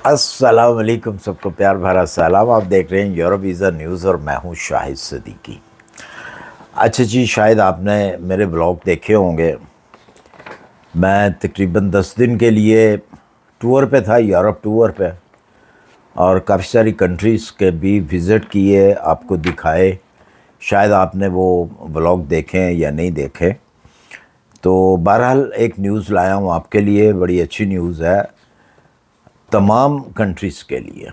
अस्सलाम वालेकुम, सबको प्यार भरा सलाम। आप देख रहे हैं यूरोप वीज़ा न्यूज़ और मैं हूं शाहिद सिद्दीकी। अच्छा जी, शायद आपने मेरे ब्लॉग देखे होंगे। मैं तकरीबन 10 दिन के लिए टूर पे था, यूरोप टूर पे, और काफ़ी सारी कंट्रीज़ के भी विज़िट किए, आपको दिखाए। शायद आपने वो ब्लॉग देखे या नहीं देखे। तो बहरहाल एक न्यूज़ लाया हूँ आपके लिए, बड़ी अच्छी न्यूज़ है तमाम कंट्रीज़ के लिए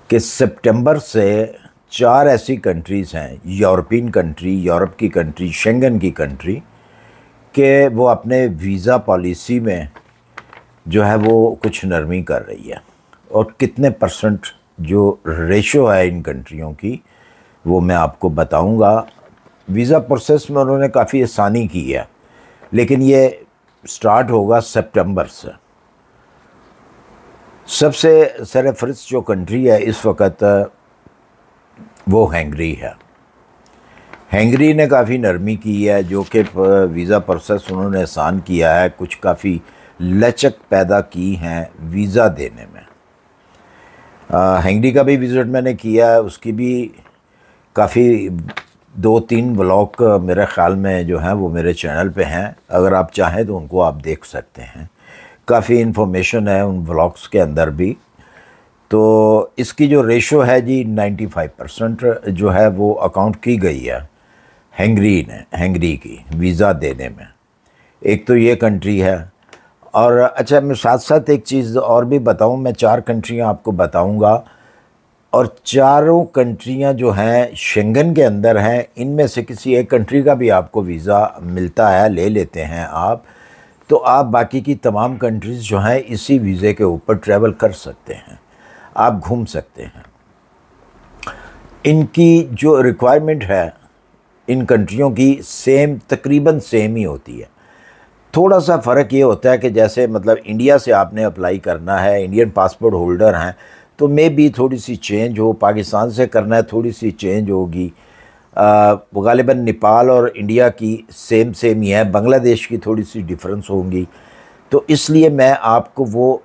कि सितंबर से 4 ऐसी कंट्रीज़ हैं, यूरोपियन कंट्री, यूरोप की कंट्री, शेंगन की कंट्री, कि वो अपने वीज़ा पॉलिसी में जो है वो कुछ नरमी कर रही है। और कितने परसेंट जो रेशो है इन कंट्रियों की वो मैं आपको बताऊंगा। वीज़ा प्रोसेस में उन्होंने काफ़ी आसानी की है, लेकिन ये स्टार्ट होगा सितंबर से। सबसे सरफहरिस्त जो कंट्री है इस वक्त वो हंगरी है। हंगरी ने काफ़ी नरमी की है, जो कि वीज़ा प्रोसेस उन्होंने आसान किया है, कुछ काफ़ी लचक पैदा की हैं वीज़ा देने में। हंगरी का भी विज़िट मैंने किया है, उसकी भी काफ़ी 2-3 व्लॉग मेरे ख़्याल में जो हैं वो मेरे चैनल पे हैं। अगर आप चाहें तो उनको आप देख सकते हैं, काफ़ी इन्फॉर्मेशन है उन व्लॉग्स के अंदर भी। तो इसकी जो रेशो है जी 95% जो है वो अकाउंट की गई है हंगरी की वीज़ा देने में। एक तो ये कंट्री है। और अच्छा, मैं साथ साथ एक चीज़ और भी बताऊं, मैं 4 कंट्रियां आपको बताऊंगा, और चारों कंट्रियां जो हैं शेंगन के अंदर हैं। इनमें से किसी एक कंट्री का भी आपको वीज़ा मिलता है, ले लेते हैं आप, तो आप बाकी की तमाम कंट्रीज़ जो हैं इसी वीज़े के ऊपर ट्रैवल कर सकते हैं, आप घूम सकते हैं। इनकी जो रिक्वायरमेंट है इन कंट्रियों की तकरीबन सेम ही होती है। थोड़ा सा फ़र्क ये होता है कि जैसे मतलब इंडिया से आपने अप्लाई करना है, इंडियन पासपोर्ट होल्डर हैं, तो मे भी थोड़ी सी चेंज हो। पाकिस्तान से करना है, थोड़ी सी चेंज होगी। गालिबन नेपाल और इंडिया की सेम ही है, बांग्लादेश की थोड़ी सी डिफरेंस होंगी। तो इसलिए मैं आपको वो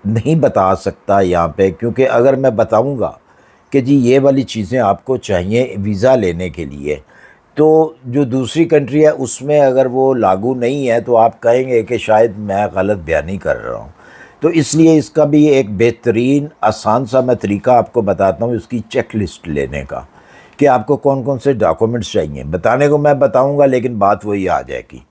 नहीं बता सकता यहाँ पे, क्योंकि अगर मैं बताऊँगा कि जी ये वाली चीज़ें आपको चाहिए वीज़ा लेने के लिए, तो जो दूसरी कंट्री है उसमें अगर वो लागू नहीं है तो आप कहेंगे कि शायद मैं गलत बयानी कर रहा हूँ। तो इसलिए इसका भी एक बेहतरीन आसान सा मैं तरीका आपको बताता हूँ, इसकी चेक लिस्ट लेने का, कि आपको कौन कौन से डॉक्यूमेंट्स चाहिए। बताने को मैं बताऊँगा, लेकिन बात वही आ जाएगी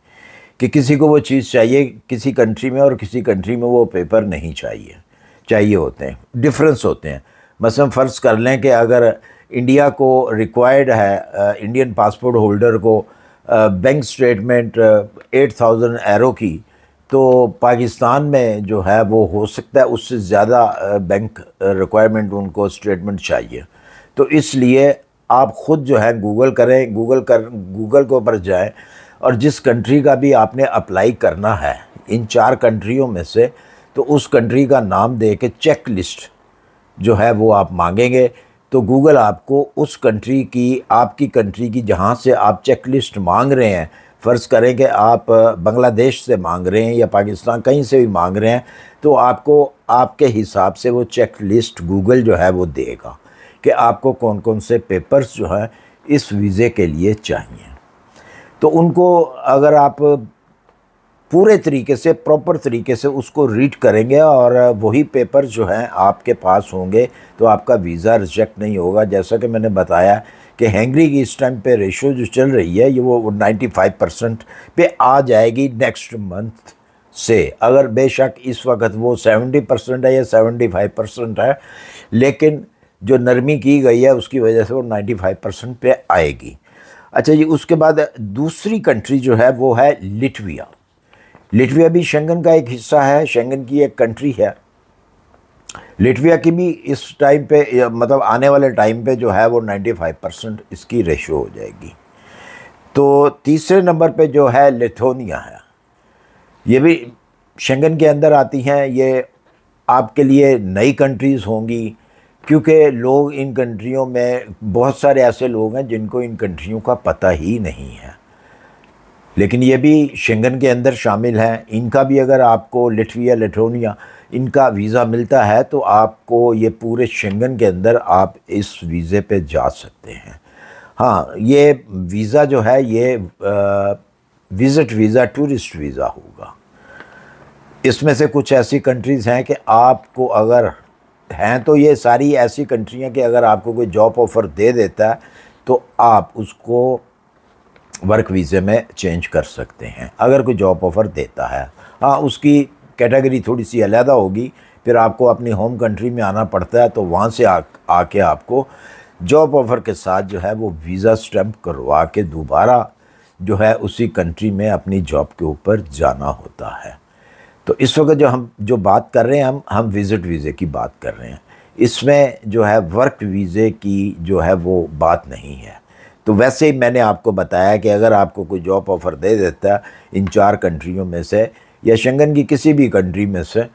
कि किसी को वो चीज़ चाहिए किसी कंट्री में और किसी कंट्री में वो पेपर नहीं चाहिए होते हैं, डिफरेंस होते हैं। मसलन फ़र्ज़ कर लें कि अगर इंडिया को रिक्वायर्ड है इंडियन पासपोर्ट होल्डर को बैंक स्टेटमेंट 8000 एरो की, तो पाकिस्तान में जो है वो हो सकता है उससे ज़्यादा बैंक रिक्वायरमेंट उनको स्टेटमेंट चाहिए। तो इसलिए आप ख़ुद जो है गूगल करें, गूगल के ऊपर जाएं, और जिस कंट्री का भी आपने अप्लाई करना है इन 4 कंट्रियों में से, तो उस कंट्री का नाम दे के चेक लिस्ट जो है वो आप मांगेंगे। तो गूगल आपको उस कंट्री की, आपकी कंट्री की जहाँ से आप चेक लिस्ट मांग रहे हैं, फ़र्ज़ करें कि आप बांग्लादेश से मांग रहे हैं या पाकिस्तान कहीं से भी मांग रहे हैं, तो आपको आपके हिसाब से वो चेक लिस्ट गूगल जो है वो देगा कि आपको कौन कौन से पेपर्स जो हैं इस वीज़े के लिए चाहिए। तो उनको अगर आप पूरे तरीके से, प्रॉपर तरीके से उसको रीड करेंगे और वही पेपर जो हैं आपके पास होंगे, तो आपका वीज़ा रिजेक्ट नहीं होगा। जैसा कि मैंने बताया कि हंगरी की इस टाइम पे रेशो जो चल रही है ये वो 95% पे आ जाएगी नेक्स्ट मंथ से। अगर बेशक इस वक्त वो 70% है या 75% है, लेकिन जो नरमी की गई है उसकी वजह से वो 95% पे आएगी। अच्छा जी, उसके बाद दूसरी कंट्री जो है वो है लिटविया। लिटविया भी शेंगन का एक हिस्सा है, शेंगन की एक कंट्री है। लिटविया की भी इस टाइम पे मतलब आने वाले टाइम पे जो है वो 95% इसकी रेशो हो जाएगी। तो तीसरे नंबर पे जो है लिथुआनिया है। ये भी शेंगन के अंदर आती हैं। ये आपके लिए नई कंट्रीज़ होंगी, क्योंकि लोग इन कंट्रियों में, बहुत सारे ऐसे लोग हैं जिनको इन कंट्रियों का पता ही नहीं है। लेकिन ये भी शेंगन के अंदर शामिल हैं। इनका भी अगर आपको लिथुआनिया, लिथुआनिया इनका वीज़ा मिलता है तो आपको ये पूरे शेंगन के अंदर आप इस वीज़े पे जा सकते हैं। हाँ, ये वीज़ा जो है ये विज़िट वीज़ा, टूरिस्ट वीज़ा होगा। इसमें से कुछ ऐसी कंट्रीज़ हैं कि आपको अगर हैं तो ये सारी ऐसी कंट्री हैं कि अगर आपको कोई जॉब ऑफ़र दे देता है तो आप उसको वर्क वीज़े में चेंज कर सकते हैं, अगर कोई जॉब ऑफ़र देता है। हाँ, उसकी कैटेगरी थोड़ी सी अलहदा होगी, फिर आपको अपनी होम कंट्री में आना पड़ता है, तो वहाँ से आके आपको जॉब ऑफ़र के साथ जो है वो वीज़ा स्टैम्प करवा के दोबारा जो है उसी कंट्री में अपनी जॉब के ऊपर जाना होता है। तो इस वक्त जो बात कर रहे हैं हम विज़िट वीज़े की बात कर रहे हैं। इसमें जो है वर्क वीज़े की जो है वो बात नहीं है। तो वैसे ही मैंने आपको बताया कि अगर आपको कोई जॉब ऑफ़र दे देता है इन 4 कंट्रियों में से या शेंगन की किसी भी कंट्री में से,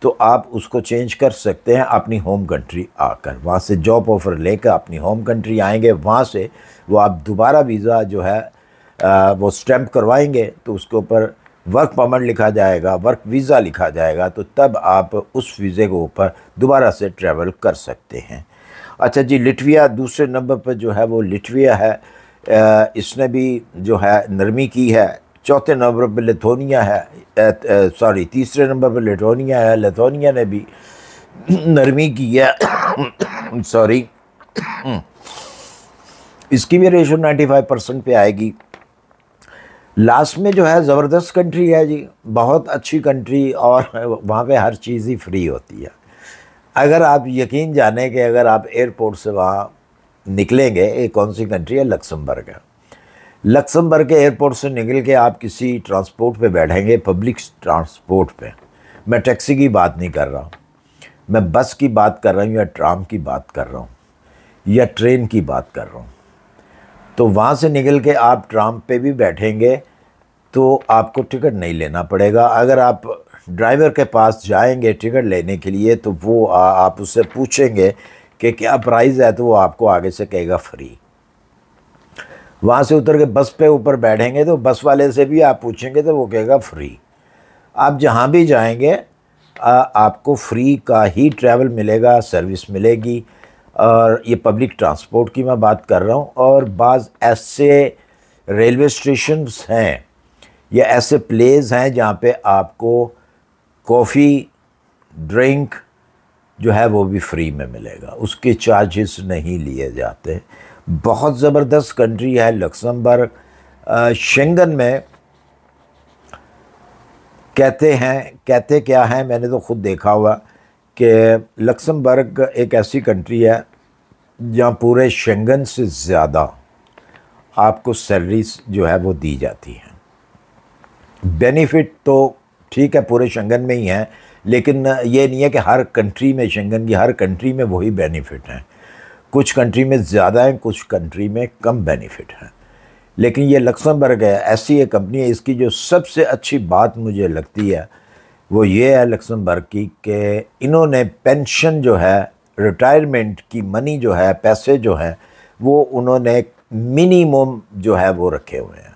तो आप उसको चेंज कर सकते हैं अपनी होम कंट्री आकर। वहाँ से जॉब ऑफ़र लेकर अपनी होम कंट्री आएंगे, वहाँ से वो आप दोबारा वीज़ा जो है वो स्टैम्प करवाएंगे, तो उसके ऊपर वर्क परमिट लिखा जाएगा, वर्क वीज़ा लिखा जाएगा, तो तब आप उस वीज़े के ऊपर दोबारा से ट्रैवल कर सकते हैं। अच्छा जी, लिथुआनिया दूसरे नंबर पर जो है वो लिथुआनिया है। इसने भी जो है नरमी की है। चौथे नंबर पर लिथुआनिया है, सॉरी तीसरे नंबर पर लिथुआनिया है। लिथुआनिया ने भी नरमी की है सॉरी। इसकी भी रेशो 95% पे आएगी। लास्ट में जो है ज़बरदस्त कंट्री है जी, बहुत अच्छी कंट्री, और वहाँ पे हर चीज़ ही फ्री होती है। अगर आप यकीन जाने कि अगर आप एयरपोर्ट से वहाँ निकलेंगे, ये कौन सी कंट्री है, लक्समबर्ग है। लक्समबर्ग के एयरपोर्ट से निकल के आप किसी ट्रांसपोर्ट पे बैठेंगे, पब्लिक ट्रांसपोर्ट पे, मैं टैक्सी की बात नहीं कर रहा हूँ, मैं बस की बात कर रहा हूँ या ट्राम की बात कर रहा हूँ या ट्रेन की बात कर रहा हूँ। तो वहाँ से निकल के आप ट्राम पे भी बैठेंगे तो आपको टिकट नहीं लेना पड़ेगा। अगर आप ड्राइवर के पास जाएंगे टिकट लेने के लिए तो वो आप उससे पूछेंगे कि क्या प्राइस है, तो वो आपको आगे से कहेगा फ्री। वहाँ से उतर के बस पे ऊपर बैठेंगे तो बस वाले से भी आप पूछेंगे तो वो कहेगा फ्री। आप जहाँ भी जाएंगे आपको फ्री का ही ट्रैवल मिलेगा, सर्विस मिलेगी। और ये पब्लिक ट्रांसपोर्ट की मैं बात कर रहा हूँ। और बाज़ ऐसे रेलवे स्टेशंस हैं या ऐसे प्लेस हैं जहाँ पे आपको कॉफ़ी, ड्रिंक जो है वो भी फ्री में मिलेगा, उसके चार्जेस नहीं लिए जाते। बहुत ज़बरदस्त कंट्री है लक्समबर्ग। शेंगन में कहते क्या हैं, मैंने तो ख़ुद देखा हुआ कि लक्समबर्ग एक ऐसी कंट्री है जहाँ पूरे शेंगन से ज़्यादा आपको सैलरीज जो है वो दी जाती हैं। बेनिफिट तो ठीक है पूरे शेंगन में ही है, लेकिन ये नहीं है कि हर कंट्री में, शेंगन की हर कंट्री में वही बेनिफिट हैं। कुछ कंट्री में ज़्यादा हैं, कुछ कंट्री में कम बेनिफिट हैं। लेकिन ये लक्समबर्ग है, ऐसी एक कंपनी है, इसकी जो सबसे अच्छी बात मुझे लगती है वो ये है लक्समबर्ग की कि इन्होंने पेंशन जो है, रिटायरमेंट की मनी जो है, पैसे जो हैं, वो उन्होंने मिनिमम जो है वो रखे हुए हैं।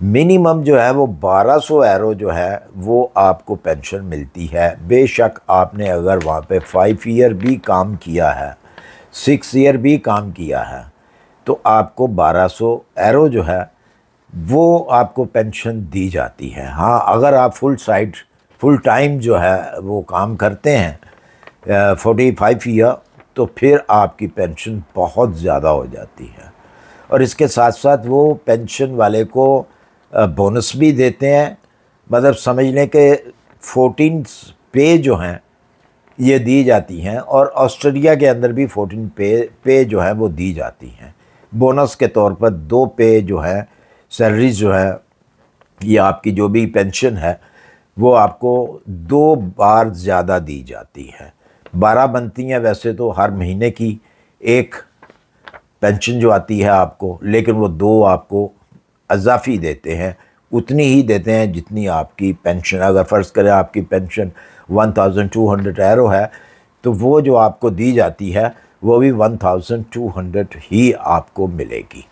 मिनिमम जो है वो 1200 यूरो जो है वो आपको पेंशन मिलती है। बेशक आपने अगर वहाँ पे 5 ईयर भी काम किया है, 6 ईयर भी काम किया है, तो आपको 1200 यूरो जो है वो आपको पेंशन दी जाती है। हाँ, अगर आप फुल टाइम जो है वो काम करते हैं 45 ईयर, तो फिर आपकी पेंशन बहुत ज़्यादा हो जाती है। और इसके साथ साथ वो पेंशन वाले को बोनस भी देते हैं। मतलब समझ लें कि 14 पे जो हैं ये दी जाती हैं, और ऑस्ट्रेलिया के अंदर भी 14 पे जो है वो दी जाती हैं। बोनस के तौर पर 2 पे जो है सैलरीज जो है, ये आपकी जो भी पेंशन है वो आपको 2 बार ज़्यादा दी जाती है। 12 बनती हैं वैसे तो हर महीने की एक पेंशन जो आती है आपको, लेकिन वो 2 आपको अज़ाफ़ी देते हैं, उतनी ही देते हैं जितनी आपकी पेंशन। अगर फ़र्ज़ करें आपकी पेंशन 1200 यूरो है, तो वो जो आपको दी जाती है वो भी 1200 ही आपको मिलेगी।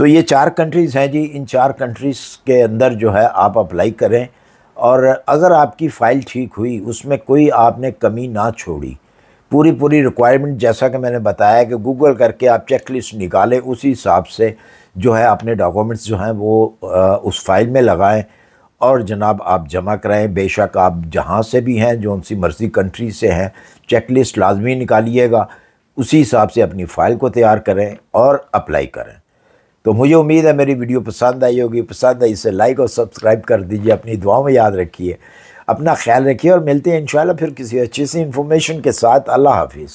तो ये 4 कंट्रीज़ हैं जी, इन 4 कंट्रीज़ के अंदर जो है आप अप्लाई करें, और अगर आपकी फ़ाइल ठीक हुई, उसमें कोई आपने कमी ना छोड़ी, पूरी रिक्वायरमेंट जैसा कि मैंने बताया कि गूगल करके आप चेक लिस्ट निकालें, उसी हिसाब से जो है अपने डॉक्यूमेंट्स जो हैं वो उस फाइल में लगाएं और जनाब आप जमा कराएं। बेशक आप जहाँ से भी हैं, जो उनसी मर्ज़ी कंट्री से हैं, चेक लिस्ट लाजमी निकालिएगा, उसी हिसाब से अपनी फ़ाइल को तैयार करें और अप्लाई करें। तो मुझे उम्मीद है मेरी वीडियो पसंद आई होगी। पसंद आई इसे लाइक और सब्सक्राइब कर दीजिए। अपनी दुआओं में याद रखिए, अपना ख्याल रखिए और मिलते हैं इंशाल्लाह फिर किसी अच्छी सी इन्फॉर्मेशन के साथ। अल्लाह हाफिज़।